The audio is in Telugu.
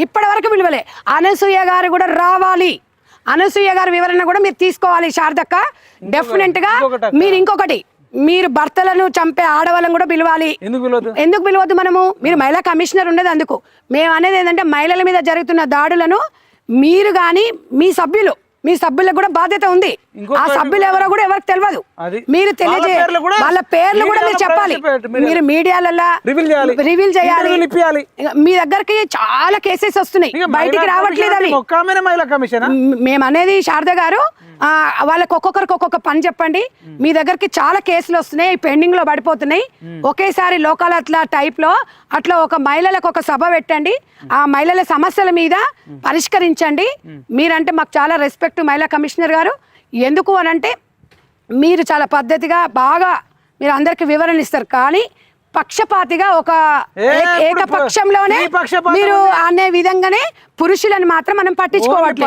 ఇప్పటి వరకు విలువలే. అనసూయ గారు కూడా రావాలి, అనసూయ గారి వివరణ కూడా మీరు తీసుకోవాలి శారదక్క. డెఫినెట్ గా మీరు ఇంకొకటి, మీరు భర్తలను చంపే ఆడవాళ్ళని కూడా పిలవాలి. ఎందుకు పిలవద్దు మనము? మీరు మహిళా కమిషనర్ ఉండేది అందుకు. మేము అనేది ఏంటంటే మహిళల మీద జరుగుతున్న దాడులను మీరు కానీ మీ సభ్యులకు కూడా బాధ్యత ఉంది. ఆ సభ్యులు ఎవరో కూడా ఎవరికి తెలియదు, మీరు తెలియజే వాళ్ళ పేర్లు కూడా మీరు చెప్పాలి. మీరు మీడియాలలో రివీల్ చేయాలి. మీ దగ్గరికి చాలా కేసెస్ వస్తున్నాయి, బయటికి రావట్లేదు. అవి మేము అనేది శారద గారు, వాళ్ళకి ఒక్కొక్కరికి ఒక్కొక్క పని చెప్పండి. మీ దగ్గరికి చాలా కేసులు వస్తున్నాయి, పెండింగ్ లో పడిపోతున్నాయి. ఒకేసారి లోకల్ అట్లా టైప్ లో అట్లా ఒక మహిళలకు ఒక సభ పెట్టండి, ఆ మహిళల సమస్యల మీద పరిష్కరించండి. మీరంటే మాకు చాలా రెస్పెక్ట్ మహిళా కమిషనర్ గారు. ఎందుకు అని అంటే మీరు చాలా పద్ధతిగా బాగా మీరు అందరికి వివరణ ఇస్తారు, కానీ పక్షపాతిగా ఒక ఏకపక్షంలోనే మీరు అనే విధంగానే పురుషులను మాత్రం మనం పట్టించుకోవట్లేదు.